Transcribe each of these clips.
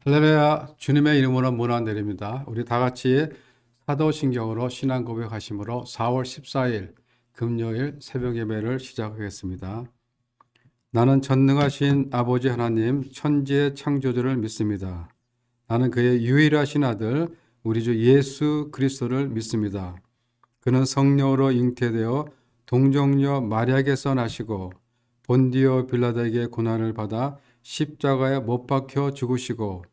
할렐루야, 주님의 이름으로 문안드립니다. 우리 다 같이 사도신경으로 신앙 고백하심으로 4월 14일 금요일 새벽 예배를 시작하겠습니다. 나는 전능하신 아버지 하나님 천지의 창조주를 믿습니다. 나는 그의 유일하신 아들 우리 주 예수 그리스도를 믿습니다. 그는 성령으로 잉태되어 동정녀 마리아에게서 나시고 본디오 빌라도에게 고난을 받아 십자가에 못 박혀 죽으시고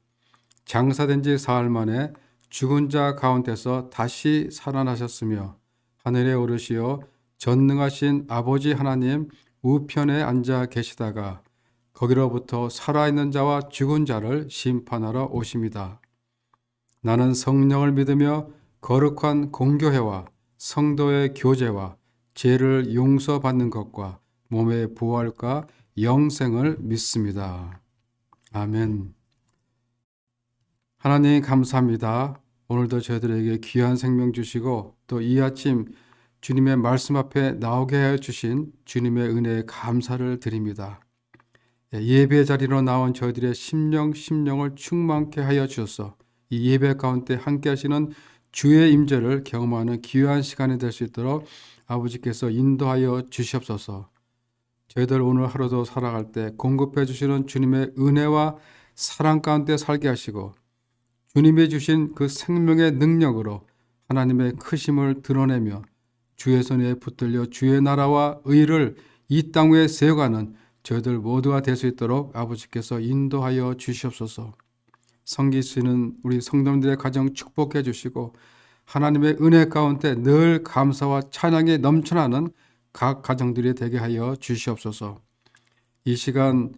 장사된 지 사흘 만에 죽은 자 가운데서 다시 살아나셨으며 하늘에 오르시어 전능하신 아버지 하나님 우편에 앉아 계시다가 거기로부터 살아있는 자와 죽은 자를 심판하러 오십니다. 나는 성령을 믿으며 거룩한 공교회와 성도의 교제와 죄를 용서받는 것과 몸의 부활과 영생을 믿습니다. 아멘. 하나님 감사합니다. 오늘도 저희들에게 귀한 생명 주시고 또 이 아침 주님의 말씀 앞에 나오게 하여 주신 주님의 은혜에 감사를 드립니다. 예배 자리로 나온 저희들의 심령을 충만케 하여 주셔서 이 예배 가운데 함께 하시는 주의 임재를 경험하는 귀한 시간이 될 수 있도록 아버지께서 인도하여 주시옵소서. 저희들 오늘 하루도 살아갈 때 공급해 주시는 주님의 은혜와 사랑 가운데 살게 하시고 주님이 주신 그 생명의 능력으로 하나님의 크심을 드러내며 주의 손에 붙들려 주의 나라와 의를 이 땅 위에 세워가는 저희들 모두가 될 수 있도록 아버지께서 인도하여 주시옵소서. 섬기시는 우리 성도님들의 가정 축복해 주시고 하나님의 은혜 가운데 늘 감사와 찬양이 넘쳐나는 각 가정들이 되게 하여 주시옵소서. 이 시간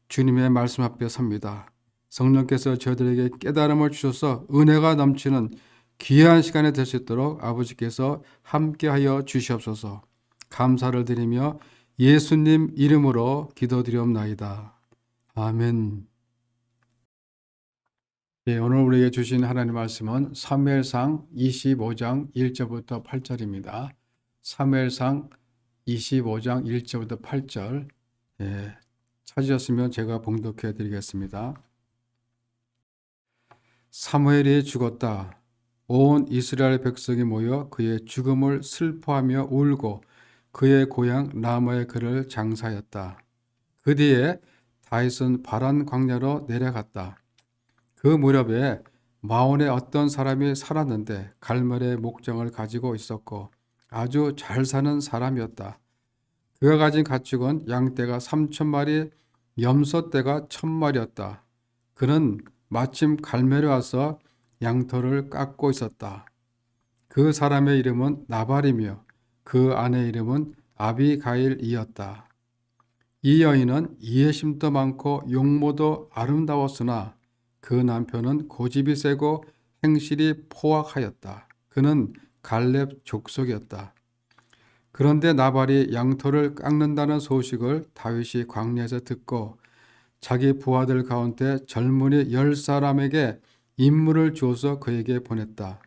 주님의 말씀 앞에 섭니다. 성령께서 저희들에게 깨달음을 주셔서 은혜가 넘치는 귀한 시간이 될 수 있도록 아버지께서 함께하여 주시옵소서. 감사를 드리며 예수님 이름으로 기도드리옵나이다. 아멘. 오늘 우리에게 주신 하나님의 말씀은 사무엘상 25장 1절부터 8절입니다. 사무엘상 25장 1절부터 8절 찾으셨으면 제가 봉독해 드리겠습니다. 사무엘이 죽었다. 온 이스라엘 백성이 모여 그의 죽음을 슬퍼하며 울고 그의 고향 라마에 그를 장사하였다. 그 뒤에 다윗은 바란 광야로 내려갔다. 그 무렵에 마온에 어떤 사람이 살았는데 갈멜의 목장을 가지고 있었고 아주 잘 사는 사람이었다. 그가 가진 가축은 양떼가 3,000마리, 염소떼가 1,000마리였다. 그는 마침 갈멜에 와서 양털을 깎고 있었다. 그 사람의 이름은 나발이며 그 아내의 이름은 아비가일이었다. 이 여인은 이해심도 많고 용모도 아름다웠으나 그 남편은 고집이 세고 행실이 포악하였다. 그는 갈렙 족속이었다. 그런데 나발이 양털을 깎는다는 소식을 다윗이 광야에서 듣고 자기 부하들 가운데 젊은이 10사람에게 임무를 주어서 그에게 보냈다.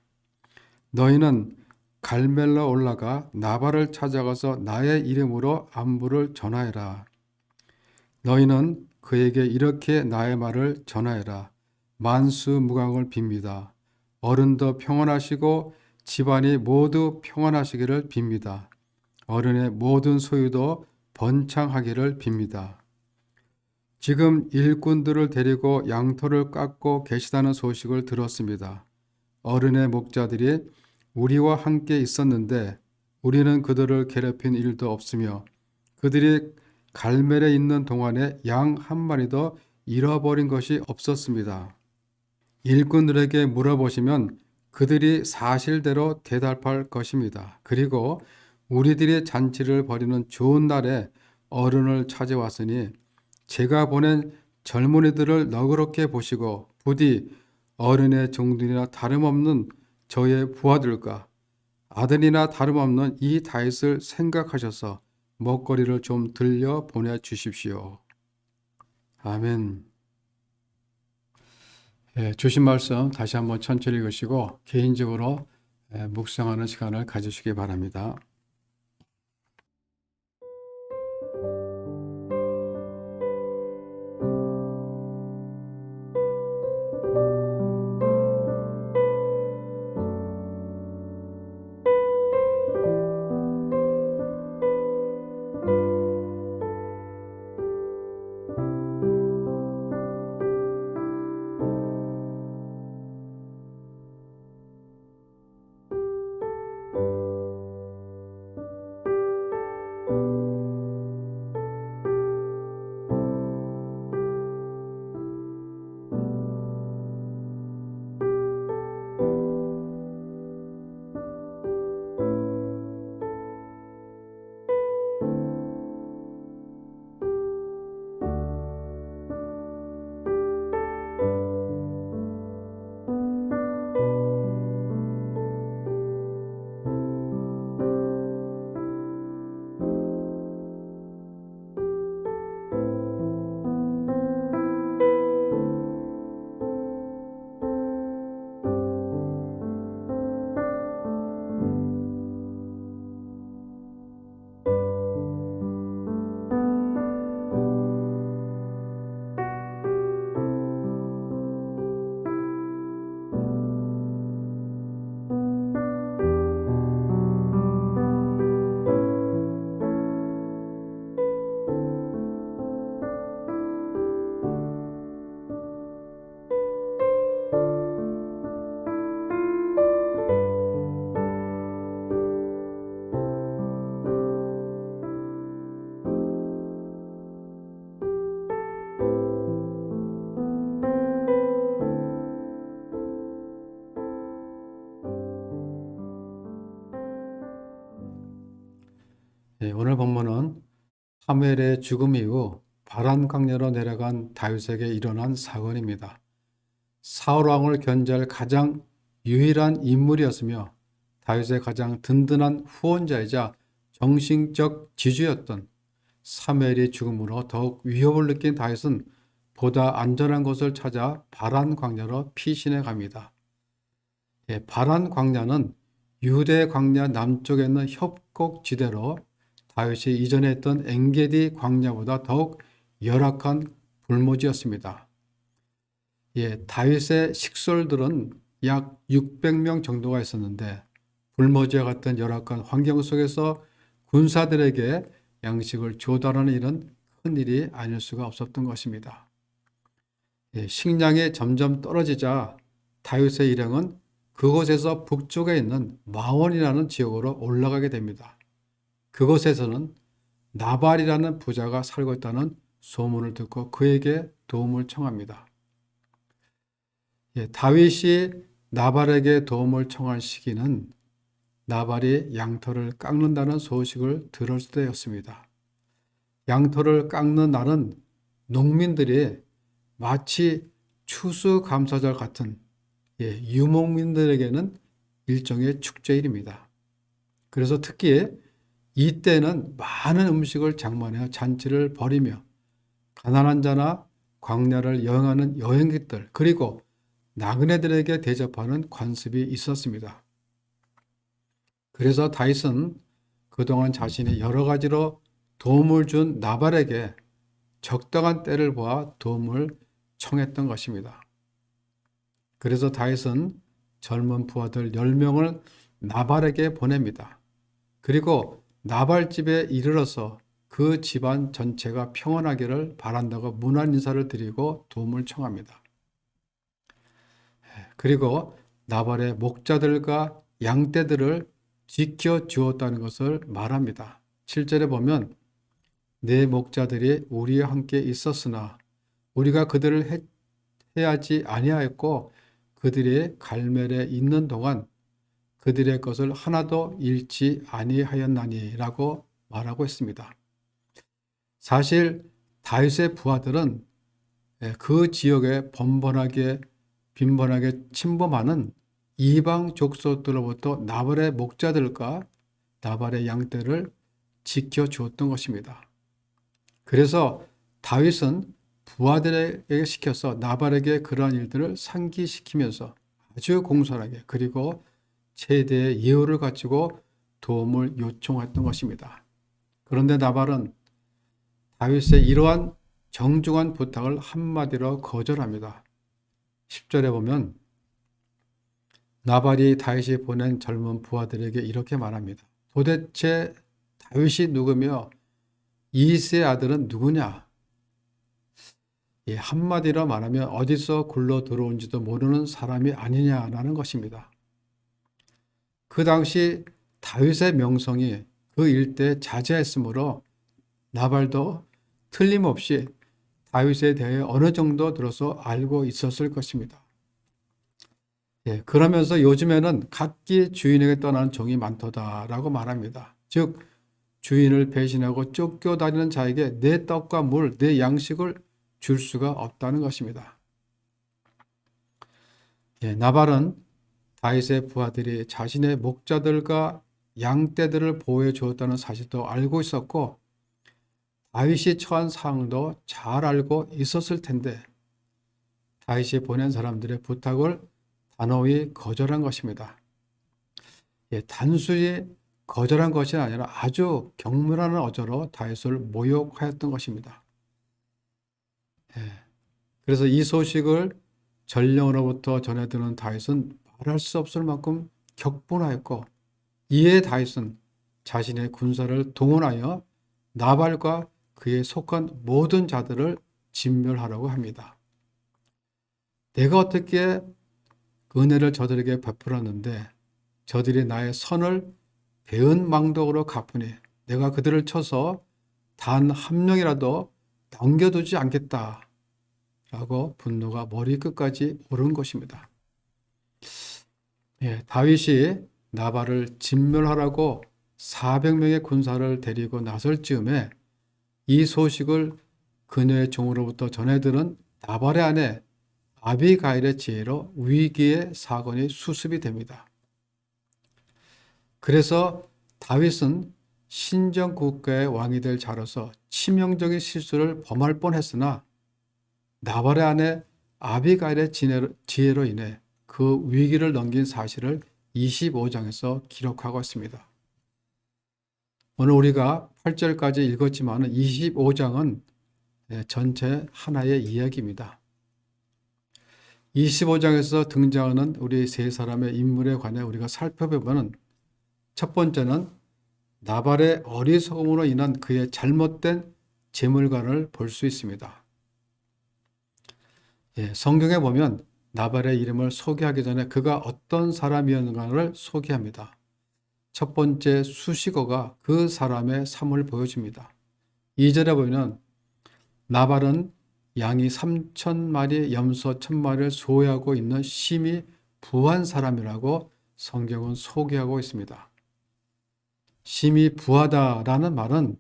너희는 갈멜로 올라가 나발을 찾아가서 나의 이름으로 안부를 전하여라. 너희는 그에게 이렇게 나의 말을 전하여라. 만수무강을 빕니다. 어른도 평안하시고 집안이 모두 평안하시기를 빕니다. 어른의 모든 소유도 번창하기를 빕니다. 지금 일꾼들을 데리고 양털을 깎고 계시다는 소식을 들었습니다. 어른의 목자들이 우리와 함께 있었는데 우리는 그들을 괴롭힌 일도 없으며 그들이 갈멜에 있는 동안에 양 한 마리도 잃어버린 것이 없었습니다. 일꾼들에게 물어보시면 그들이 사실대로 대답할 것입니다. 그리고 우리들이 잔치를 벌이는 좋은 날에 어른을 찾아왔으니 제가 보낸 젊은이들을 너그럽게 보시고 부디 어른의 종들이나 다름없는 저의 부하들과 아들이나 다름없는 이 다윗을 생각하셔서 먹거리를 좀 들려 보내주십시오. 아멘. 주신 말씀 다시 한번 천천히 읽으시고 개인적으로 묵상하는 시간을 가지시기 바랍니다. 오늘 본문은 사무엘의 죽음 이후 바란 광야로 내려간 다윗에게 일어난 사건입니다. 사울 왕을 견제할 가장 유일한 인물이었으며 다윗의 가장 든든한 후원자이자 정신적 지주였던 사무엘의 죽음으로 더욱 위협을 느낀 다윗은 보다 안전한 곳을 찾아 바란 광야로 피신해 갑니다. 바란 광야는 유대 광야 남쪽에 있는 협곡지대로 다윗이 이전에 했던 엔게디 광야보다 더욱 열악한 불모지였습니다. 다윗의 식솔들은 약 600명 정도가 있었는데 불모지와 같은 열악한 환경 속에서 군사들에게 양식을 조달하는 일은 큰 일이 아닐 수가 없었던 것입니다. 식량이 점점 떨어지자 다윗의 일행은 그곳에서 북쪽에 있는 마원이라는 지역으로 올라가게 됩니다. 그곳에서는 나발이라는 부자가 살고 있다는 소문을 듣고 그에게 도움을 청합니다. 다윗이 나발에게 도움을 청한 시기는 나발이 양털을 깎는다는 소식을 들었을 때였습니다. 양털을 깎는 날은 농민들이 마치 추수감사절 같은 유목민들에게는 일종의 축제일입니다. 그래서 특히 이때는 많은 음식을 장만하여 잔치를 벌이며 가난한 자나 광야를 여행하는 여행객들 그리고 나그네들에게 대접하는 관습이 있었습니다. 그래서 다윗은 그동안 자신이 여러 가지로 도움을 준 나발에게 적당한 때를 보아 도움을 청했던 것입니다. 그래서 다윗은 젊은 부하들 10명을 나발에게 보냅니다. 그리고 나발 집에 이르러서 그 집안 전체가 평안하기를 바란다고 문안 인사를 드리고 도움을 청합니다. 그리고 나발의 목자들과 양떼들을 지켜 주었다는 것을 말합니다. 7절에 보면 내 목자들이 우리와 함께 있었으나 우리가 그들을 해하지 아니하였고 그들이 갈멜에 있는 동안 그들의 것을 하나도 잃지 아니하였나니라고 말하고 있습니다. 사실 다윗의 부하들은 그 지역에 빈번하게 침범하는 이방 족속들로부터 나발의 목자들과 나발의 양떼를 지켜주었던 것입니다. 그래서 다윗은 부하들에게 시켜서 나발에게 그러한 일들을 상기시키면서 아주 공손하게 그리고 최대의 예우를 갖추고 도움을 요청했던 것입니다. 그런데 나발은 다윗의 이러한 정중한 부탁을 한마디로 거절합니다. 10절에 보면 나발이 다윗이 보낸 젊은 부하들에게 이렇게 말합니다. 도대체 다윗이 누구며 이새의 아들은 누구냐? 한마디로 말하면 어디서 굴러 들어온지도 모르는 사람이 아니냐라는 것입니다. 그 당시 다윗의 명성이 그 일대에 자자했으므로 나발도 틀림없이 다윗에 대해 어느 정도 들어서 알고 있었을 것입니다. 그러면서 요즘에는 각기 주인에게 떠나는 종이 많도다라고 말합니다. 즉 주인을 배신하고 쫓겨다니는 자에게 내 떡과 물, 내 양식을 줄 수가 없다는 것입니다. 나발은 다윗의 부하들이 자신의 목자들과 양떼들을 보호해 주었다는 사실도 알고 있었고 다윗이 처한 상황도 잘 알고 있었을 텐데 다윗이 보낸 사람들의 부탁을 단호히 거절한 것입니다. 단순히 거절한 것이 아니라 아주 경멸하는 어조로 다윗을 모욕하였던 것입니다. 그래서 이 소식을 전령으로부터 전해 듣는 다윗은 말할 수 없을 만큼 격분하였고 이에 다윗은 자신의 군사를 동원하여 나발과 그에 속한 모든 자들을 진멸하려고 합니다. 내가 어떻게 은혜를 저들에게 베풀었는데 저들이 나의 선을 배은망덕으로 갚으니 내가 그들을 쳐서 단 한 명이라도 남겨두지 않겠다 라고 분노가 머리끝까지 오른 것입니다. 다윗이 나발을 진멸하라고 400명의 군사를 데리고 나설 즈음에 이 소식을 그녀의 종으로부터 전해 들은 나발의 아내 아비가일의 지혜로 위기의 사건이 수습이 됩니다. 그래서 다윗은 신정 국가의 왕이 될 자로서 치명적인 실수를 범할 뻔했으나 나발의 아내 아비가일의 지혜로 인해 그 위기를 넘긴 사실을 25장에서 기록하고 있습니다. 오늘 우리가 8절까지 읽었지만 25장은 전체 하나의 이야기입니다. 25장에서 등장하는 우리 세 사람의 인물에 관해 우리가 살펴보면 첫 번째는 나발의 어리석음으로 인한 그의 잘못된 재물관을 볼 수 있습니다. 성경에 보면 나발의 이름을 소개하기 전에 그가 어떤 사람이었는가를 소개합니다. 첫 번째 수식어가 그 사람의 삶을 보여줍니다. 2절에 보면 나발은 양이 3,000마리, 염소 1,000마리를 소유하고 있는 심히 부한 사람이라고 성경은 소개하고 있습니다. 심히 부하다라는 말은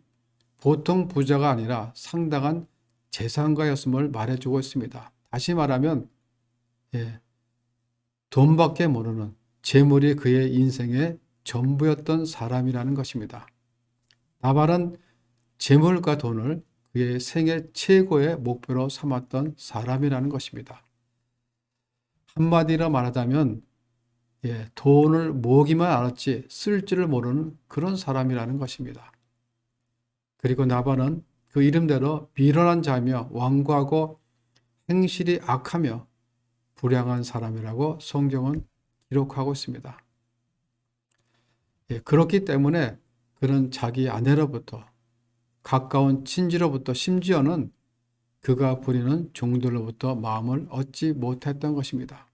보통 부자가 아니라 상당한 재산가였음을 말해주고 있습니다. 다시 말하면 돈밖에 모르는 재물이 그의 인생의 전부였던 사람이라는 것입니다. 나발은 재물과 돈을 그의 생애 최고의 목표로 삼았던 사람이라는 것입니다. 한마디로 말하자면 돈을 모으기만 알았지 쓸 줄을 모르는 그런 사람이라는 것입니다. 그리고 나발은 그 이름대로 미련한 자며 완고하고 행실이 악하며 불량한 사람이라고 성경은 기록하고 있습니다. 그렇기 때문에 그는 자기 아내로부터 가까운 친지로부터 심지어는 그가 부리는 종들로부터 마음을 얻지 못했던 것입니다.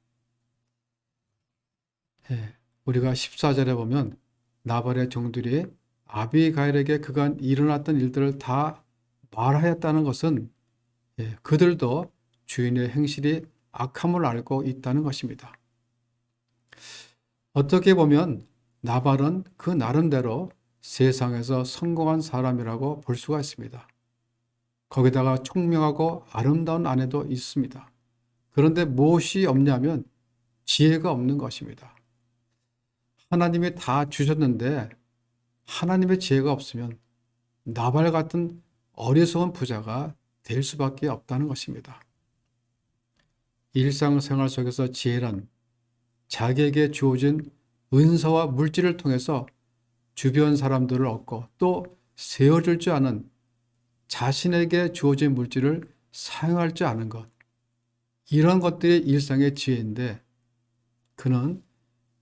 우리가 14절에 보면 나발의 종들이 아비가일에게 그간 일어났던 일들을 다 말하였다는 것은 그들도 주인의 행실이 악함을 알고 있다는 것입니다. 어떻게 보면 나발은 그 나름대로 세상에서 성공한 사람이라고 볼 수가 있습니다. 거기다가 총명하고 아름다운 아내도 있습니다. 그런데 무엇이 없냐면 지혜가 없는 것입니다. 하나님이 다 주셨는데 하나님의 지혜가 없으면 나발 같은 어리석은 부자가 될 수밖에 없다는 것입니다. 일상생활 속에서 지혜란 자기에게 주어진 은사와 물질을 통해서 주변 사람들을 얻고 또 세워줄 줄 아는 자신에게 주어진 물질을 사용할 줄 아는 것, 이런 것들이 일상의 지혜인데 그는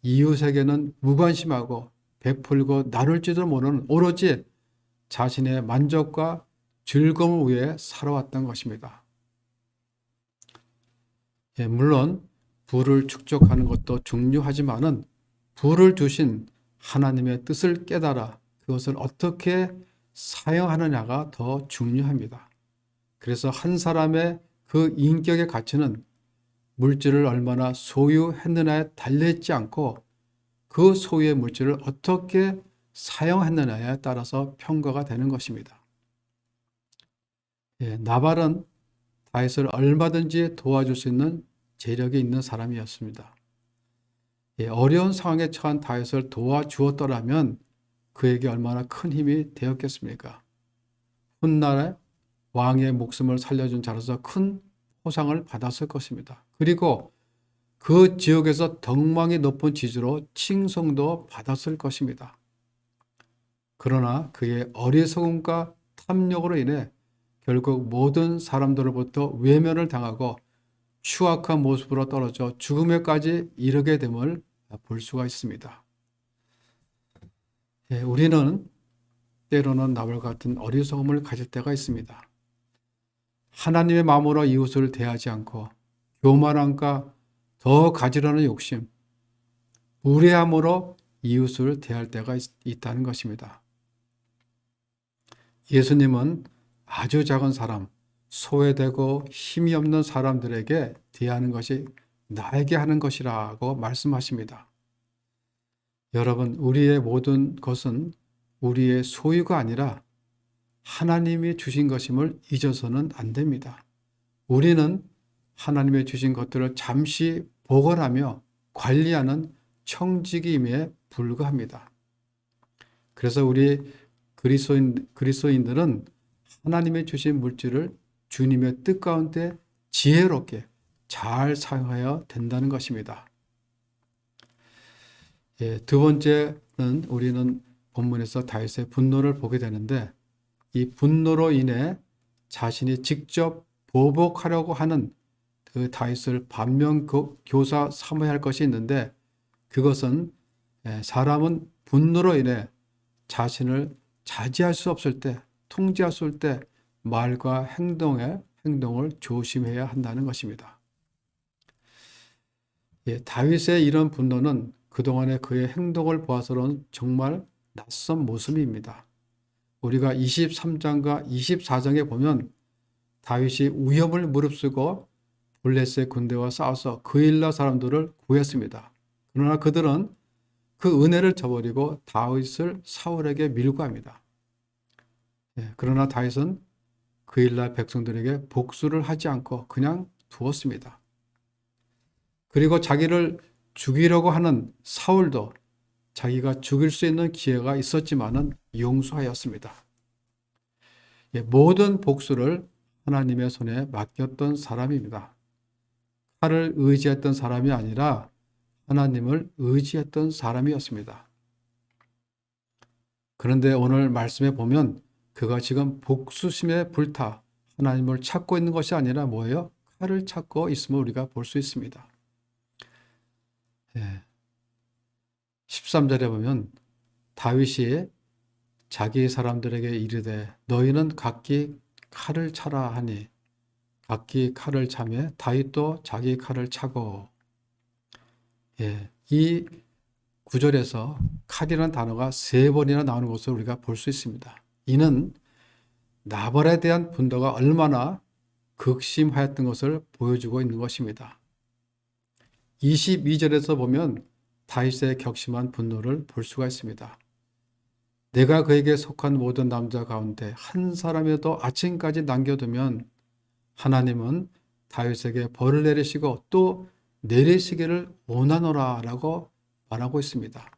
이웃에게는 무관심하고 베풀고 나눌지도 모르는 오로지 자신의 만족과 즐거움을 위해 살아왔던 것입니다. 물론 부를 축적하는 것도 중요하지만은 부를 주신 하나님의 뜻을 깨달아 그것을 어떻게 사용하느냐가 더 중요합니다. 그래서 한 사람의 그 인격의 가치는 물질을 얼마나 소유했느냐에 달려있지 않고 그 소유의 물질을 어떻게 사용했느냐에 따라서 평가가 되는 것입니다. 나발은 다윗을 얼마든지 도와줄 수 있는 재력이 있는 사람이었습니다. 어려운 상황에 처한 다윗을 도와주었더라면 그에게 얼마나 큰 힘이 되었겠습니까? 훗날에 왕의 목숨을 살려준 자로서 큰 포상을 받았을 것입니다. 그리고 그 지역에서 덕망이 높은 지주로 칭송도 받았을 것입니다. 그러나 그의 어리석음과 탐욕으로 인해 결국 모든 사람들로부터 외면을 당하고 추악한 모습으로 떨어져 죽음에까지 이르게 됨을 볼 수가 있습니다. 우리는 때로는 나발 같은 어리석음을 가질 때가 있습니다. 하나님의 마음으로 이웃을 대하지 않고 교만함과 더 가지려는 욕심, 무례함으로 이웃을 대할 때가 있다는 것입니다. 예수님은 아주 작은 사람, 소외되고 힘이 없는 사람들에게 대하는 것이 나에게 하는 것이라고 말씀하십니다. 여러분, 우리의 모든 것은 우리의 소유가 아니라 하나님이 주신 것임을 잊어서는 안 됩니다. 우리는 하나님의 주신 것들을 잠시 보관하며 관리하는 청지기임에 불과합니다. 그래서 우리 그리스도인들은 하나님의 주신 물질을 주님의 뜻 가운데 지혜롭게 잘 사용하여야 된다는 것입니다. 두 번째는 우리는 본문에서 다윗의 분노를 보게 되는데, 이 분노로 인해 자신이 직접 보복하려고 하는 그 다윗을 반면교사 삼아야 할 것이 있는데, 그것은 사람은 분노로 인해 자신을 자제할 수 없을 때, 통제할 수 없을 때 말과 행동을 조심해야 한다는 것입니다. 다윗의 이런 분노는 그동안의 그의 행동을 보아서는 정말 낯선 모습입니다. 우리가 23장과 24장에 보면 다윗이 위협을 무릅쓰고 블레셋 군대와 싸워서 그일라 사람들을 구했습니다. 그러나 그들은 그 은혜를 저버리고 다윗을 사울에게 밀고 합니다. 그러나 다윗은 그일라 백성들에게 복수를 하지 않고 그냥 두었습니다. 그리고 자기를 죽이려고 하는 사울도 자기가 죽일 수 있는 기회가 있었지만은 용서하였습니다. 모든 복수를 하나님의 손에 맡겼던 사람입니다. 칼을 의지했던 사람이 아니라 하나님을 의지했던 사람이었습니다. 그런데 오늘 말씀에 보면 그가 지금 복수심에 불타 하나님을 찾고 있는 것이 아니라 뭐예요? 칼을 찾고 있음을 우리가 볼 수 있습니다. 13절에 보면 다윗이 자기 사람들에게 이르되 너희는 각기 칼을 차라 하니 각기 칼을 차매 다윗도 자기 칼을 차고. 이 구절에서 칼이라는 단어가 3번이나 나오는 것을 우리가 볼 수 있습니다. 이는 나발에 대한 분노가 얼마나 극심하였던 것을 보여주고 있는 것입니다. 22절에서 보면 다윗의 격심한 분노를 볼 수가 있습니다. 내가 그에게 속한 모든 남자 가운데 한 사람이라도 아침까지 남겨두면 하나님은 다윗에게 벌을 내리시고 또 내리시기를 원하노라 라고 말하고 있습니다.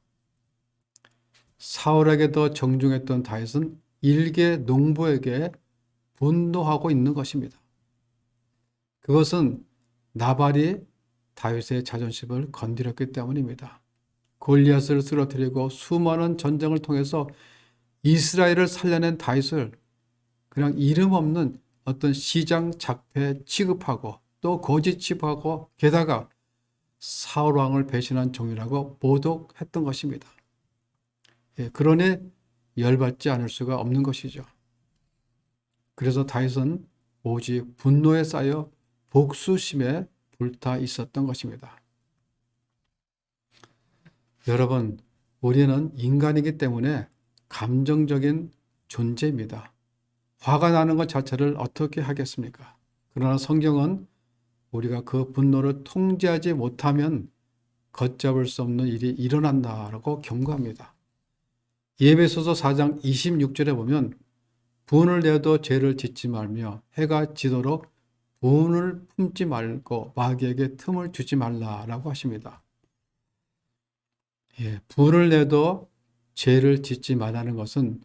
사울에게도 정중했던 다윗은 일개 농부에게 분노하고 있는 것입니다. 그것은 나발이 다윗의 자존심을 건드렸기 때문입니다. 골리앗을 쓰러뜨리고 수많은 전쟁을 통해서 이스라엘을 살려낸 다윗을 그냥 이름 없는 어떤 시장 작패 취급하고 또 거짓 취급하고 게다가 사울 왕을 배신한 종이라고 모독했던 것입니다. 그러니 열받지 않을 수가 없는 것이죠. 그래서 다윗은 오직 분노에 쌓여 복수심에 불타 있었던 것입니다. 여러분, 우리는 인간이기 때문에 감정적인 존재입니다. 화가 나는 것 자체를 어떻게 하겠습니까? 그러나 성경은 우리가 그 분노를 통제하지 못하면 걷잡을 수 없는 일이 일어난다라고 경고합니다. 에베소서 4장 26절에 보면 분을 내어도 죄를 짓지 말며 해가 지도록 분을 품지 말고 마귀에게 틈을 주지 말라라고 하십니다. 분을 내도 죄를 짓지 말라는 것은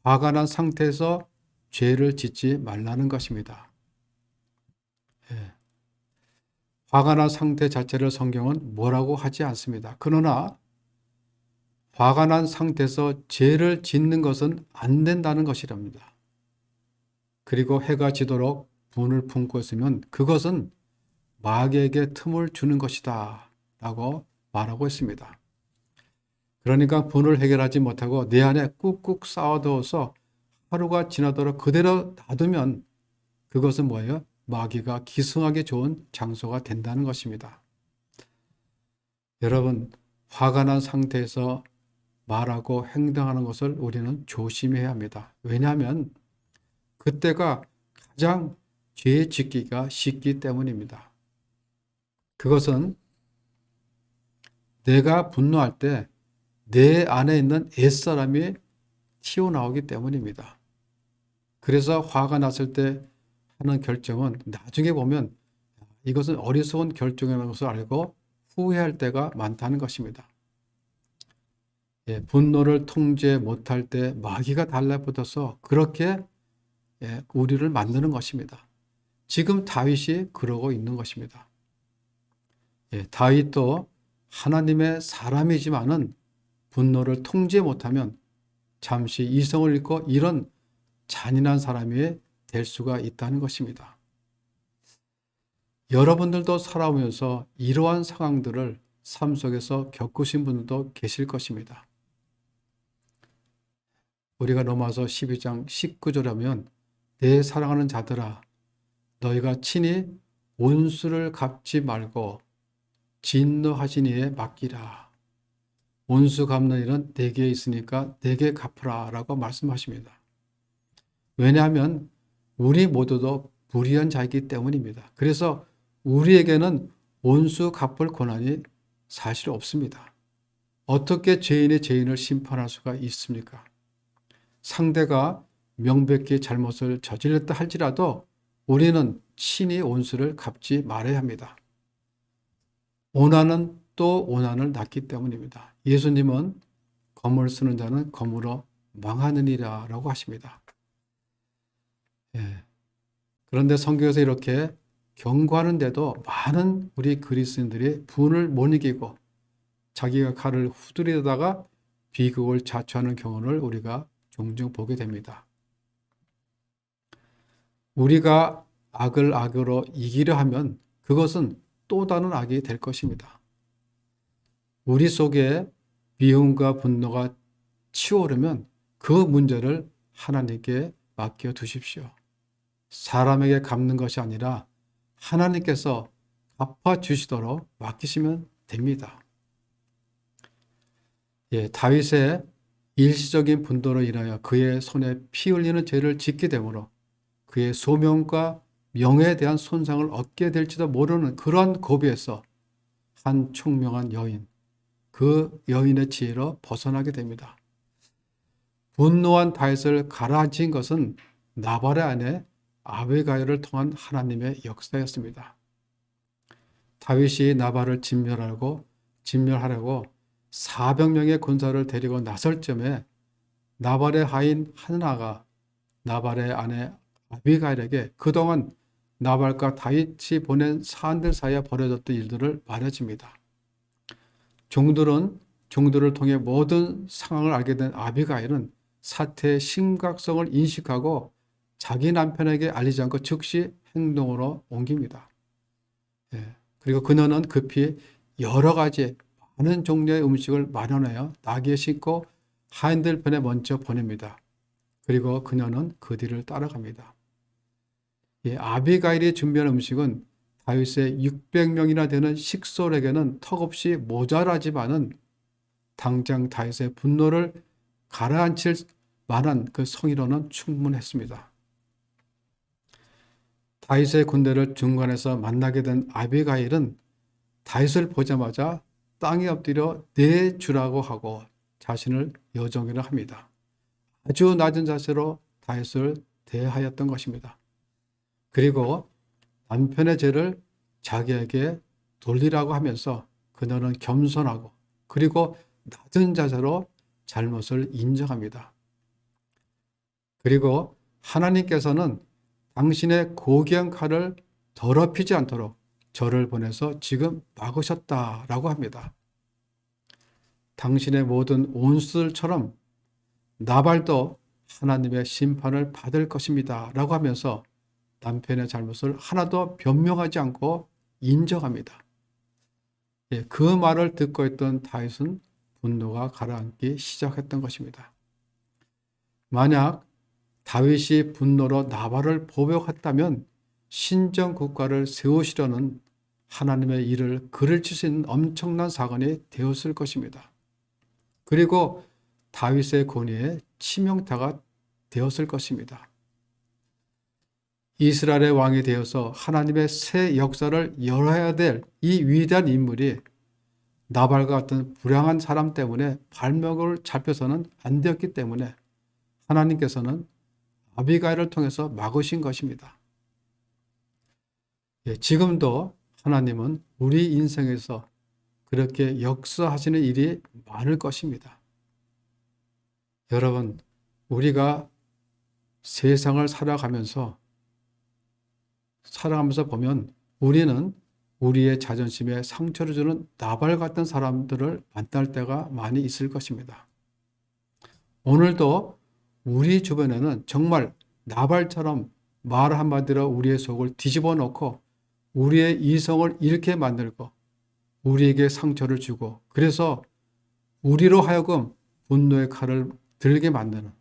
화가 난 상태에서 죄를 짓지 말라는 것입니다. 화가 난 상태 자체를 성경은 뭐라고 하지 않습니다. 그러나 화가 난 상태에서 죄를 짓는 것은 안 된다는 것이랍니다. 그리고 해가 지도록 분을 품고 있으면 그것은 마귀에게 틈을 주는 것이다 라고 말하고 있습니다. 그러니까 분을 해결하지 못하고 내 안에 꾹꾹 쌓아두어서 하루가 지나도록 그대로 놔두면 그것은 뭐예요? 마귀가 기승하기 좋은 장소가 된다는 것입니다. 여러분, 화가 난 상태에서 말하고 행동하는 것을 우리는 조심해야 합니다. 왜냐하면 그때가 가장 죄 짓기가 쉽기 때문입니다. 그것은 내가 분노할 때 내 안에 있는 옛사람이 튀어나오기 때문입니다. 그래서 화가 났을 때 하는 결정은 나중에 보면 이것은 어리석은 결정이라는 것을 알고 후회할 때가 많다는 것입니다. 분노를 통제 못할 때 마귀가 달라붙어서 그렇게 우리를 만드는 것입니다. 지금 다윗이 그러고 있는 것입니다. 다윗도 하나님의 사람이지만은 분노를 통제 못하면 잠시 이성을 잃고 이런 잔인한 사람이 될 수가 있다는 것입니다. 여러분들도 살아오면서 이러한 상황들을 삶 속에서 겪으신 분들도 계실 것입니다. 우리가 로마서 12장 19절 하면 내 사랑하는 자들아 너희가 친히 원수를 갚지 말고 진노하신 이에 맡기라. 원수 갚는 일은 내게 있으니까 내게 갚으라 라고 말씀하십니다. 왜냐하면 우리 모두도 불의한 자이기 때문입니다. 그래서 우리에게는 원수 갚을 권한이 사실 없습니다. 어떻게 죄인이 죄인을 심판할 수가 있습니까? 상대가 명백히 잘못을 저질렀다 할지라도 우리는 친히 원수를 갚지 말아야 합니다. 오난은 또 오난을 낳기 때문입니다. 예수님은 검을 쓰는 자는 검으로 망하느니라 라고 하십니다. 그런데 성경에서 이렇게 경고하는데도 많은 우리 그리스도인들이 분을 못 이기고 자기가 칼을 후들이다가 비극을 자초하는 경우를 우리가 종종 보게 됩니다. 우리가 악을 악으로 이기려 하면 그것은 또 다른 악이 될 것입니다. 우리 속에 미움과 분노가 치오르면 그 문제를 하나님께 맡겨 두십시오. 사람에게 갚는 것이 아니라 하나님께서 갚아주시도록 맡기시면 됩니다. 다윗의 일시적인 분노로 인하여 그의 손에 피 흘리는 죄를 짓게 되므로 그의 소명과 명예에 대한 손상을 얻게 될지도 모르는 그런 고비에서 한 총명한 여인, 그 여인의 지혜로 벗어나게 됩니다. 분노한 다윗을 가라앉힌 것은 나발의 아내 아비가일을 통한 하나님의 역사였습니다. 다윗이 나발을 진멸하려고 400명의 군사를 데리고 나설 점에 나발의 하인 하나가 나발의 아내 아비가일에게 그동안 나발과 다윗이 보낸 사안들 사이에 벌어졌던 일들을 말해줍니다. 종들을 통해 모든 상황을 알게 된 아비가일은 사태의 심각성을 인식하고 자기 남편에게 알리지 않고 즉시 행동으로 옮깁니다. 그리고 그녀는 급히 여러 가지 많은 종류의 음식을 마련하여 나귀에 싣고 하인들 편에 먼저 보냅니다. 그리고 그녀는 그 뒤를 따라갑니다. 아비가일이 준비한 음식은 다윗의 600명이나 되는 식솔에게는 턱없이 모자라지만은 당장 다윗의 분노를 가라앉힐 만한 그 성의로는 충분했습니다. 다윗의 군대를 중간에서 만나게 된 아비가일은 다윗을 보자마자 땅에 엎드려 내 주라고 하고 자신을 여종이라 합니다. 아주 낮은 자세로 다윗을 대하였던 것입니다. 그리고 남편의 죄를 자기에게 돌리라고 하면서 그녀는 겸손하고 그리고 낮은 자세로 잘못을 인정합니다. 그리고 하나님께서는 당신의 고귀한 칼을 더럽히지 않도록 저를 보내서 지금 막으셨다라고 합니다. 당신의 모든 원수들처럼 나발도 하나님의 심판을 받을 것입니다 라고 하면서 남편의 잘못을 하나도 변명하지 않고 인정합니다. 그 말을 듣고 있던 다윗은 분노가 가라앉기 시작했던 것입니다. 만약 다윗이 분노로 나발을 보복했다면 신정 국가를 세우시려는 하나님의 일을 그르칠 수 있는 엄청난 사건이 되었을 것입니다. 그리고 다윗의 권위에 치명타가 되었을 것입니다. 이스라엘의 왕이 되어서 하나님의 새 역사를 열어야 될 이 위대한 인물이 나발과 같은 불량한 사람 때문에 발목을 잡혀서는 안 되었기 때문에 하나님께서는 아비가일을 통해서 막으신 것입니다. 지금도 하나님은 우리 인생에서 그렇게 역사하시는 일이 많을 것입니다. 여러분, 우리가 세상을 살아가면서 보면 우리는 우리의 자존심에 상처를 주는 나발 같은 사람들을 만날 때가 많이 있을 것입니다. 오늘도 우리 주변에는 정말 나발처럼 말 한마디로 우리의 속을 뒤집어 놓고 우리의 이성을 잃게 만들고 우리에게 상처를 주고 그래서 우리로 하여금 분노의 칼을 들게 만드는,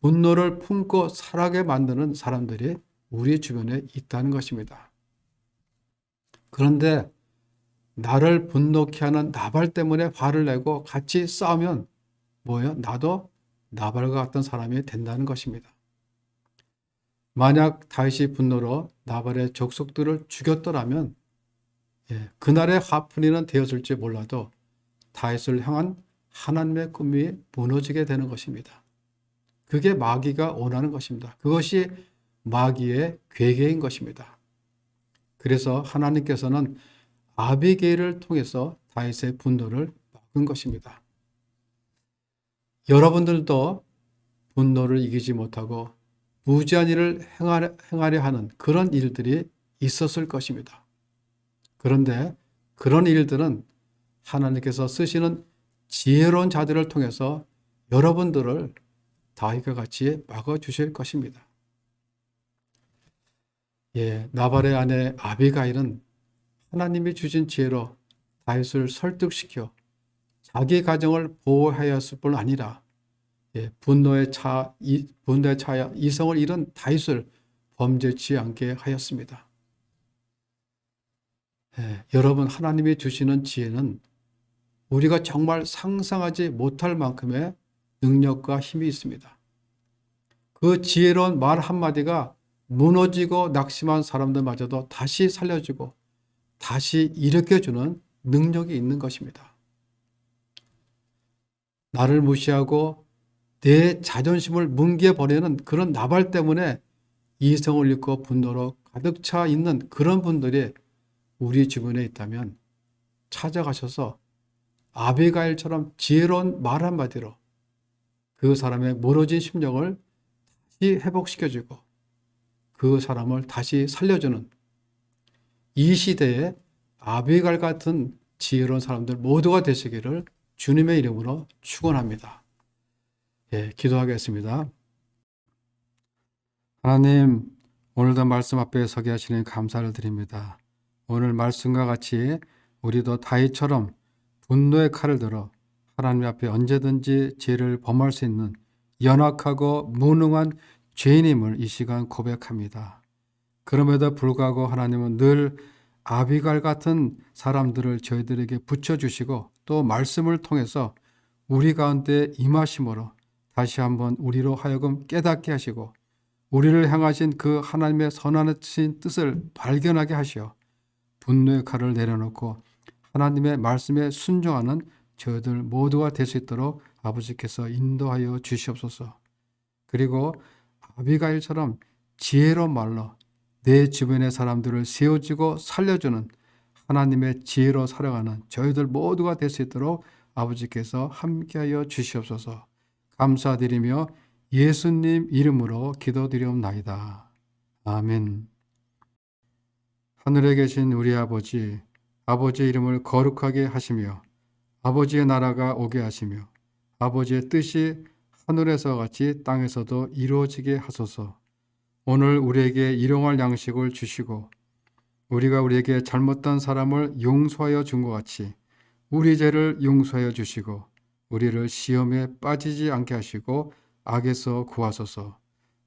분노를 품고 살아게 만드는 사람들이 우리 주변에 있다는 것입니다. 그런데 나를 분노케 하는 나발 때문에 화를 내고 같이 싸우면 뭐예요? 나도 나발과 같은 사람이 된다는 것입니다. 만약 다윗이 분노로 나발의 족속들을 죽였더라면 그날의 화풀이는 되었을지 몰라도 다윗을 향한 하나님의 꿈이 무너지게 되는 것입니다. 그게 마귀가 원하는 것입니다. 그것이 마귀의 괴계인 것입니다. 그래서 하나님께서는 아비게일을 통해서 다윗의 분노를 막은 것입니다. 여러분들도 분노를 이기지 못하고 무지한 일을 행하려 하는 그런 일들이 있었을 것입니다. 그런데 그런 일들은 하나님께서 쓰시는 지혜로운 자들을 통해서 여러분들을 다윗과 같이 막아주실 것입니다. 나발의 아내 아비가일은 하나님이 주신 지혜로 다윗을 설득시켜 자기 가정을 보호하였을 뿐 아니라 분노의 차야 이성을 잃은 다윗을 범죄치 않게 하였습니다. 여러분, 하나님이 주시는 지혜는 우리가 정말 상상하지 못할 만큼의 능력과 힘이 있습니다. 그 지혜로운 말 한마디가 무너지고 낙심한 사람들마저도 다시 살려주고 다시 일으켜주는 능력이 있는 것입니다. 나를 무시하고 내 자존심을 뭉개버리는 그런 나발 때문에 이성을 잃고 분노로 가득 차 있는 그런 분들이 우리 주변에 있다면 찾아가셔서 아비가일처럼 지혜로운 말 한마디로 그 사람의 무너진 심령을 다시 회복시켜주고 그 사람을 다시 살려주는 이 시대에 아비가일 같은 지혜로운 사람들 모두가 되시기를 주님의 이름으로 축원합니다. 기도하겠습니다. 하나님, 오늘도 말씀 앞에 서게 하시니 감사를 드립니다. 오늘 말씀과 같이 우리도 다윗처럼 분노의 칼을 들어 하나님 앞에 언제든지 죄를 범할 수 있는 연약하고 무능한 죄인임을 이 시간 고백합니다. 그럼에도 불구하고 하나님은 늘 아비가일 같은 사람들을 저희들에게 붙여주시고 또 말씀을 통해서 우리 가운데 임하심으로 다시 한번 우리로 하여금 깨닫게 하시고 우리를 향하신 그 하나님의 선하신 뜻을 발견하게 하시어 분노의 칼을 내려놓고 하나님의 말씀에 순종하는 저희들 모두가 될 수 있도록 아버지께서 인도하여 주시옵소서. 그리고 아비가일처럼 지혜로운 말로 내 주변의 사람들을 세워주고 살려주는 하나님의 지혜로 살아가는 저희들 모두가 될 수 있도록 아버지께서 함께하여 주시옵소서. 감사드리며 예수님 이름으로 기도드리옵나이다. 아멘. 하늘에 계신 우리 아버지, 아버지의 이름을 거룩하게 하시며 아버지의 나라가 오게 하시며 아버지의 뜻이 하늘에서 같이 땅에서도 이루어지게 하소서. 오늘 우리에게 일용할 양식을 주시고 우리가 우리에게 잘못한 사람을 용서하여 준 것 같이 우리 죄를 용서하여 주시고 우리를 시험에 빠지지 않게 하시고 악에서 구하소서.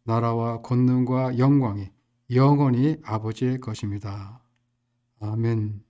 나라와 권능과 영광이 영원히 아버지의 것입니다. 아멘.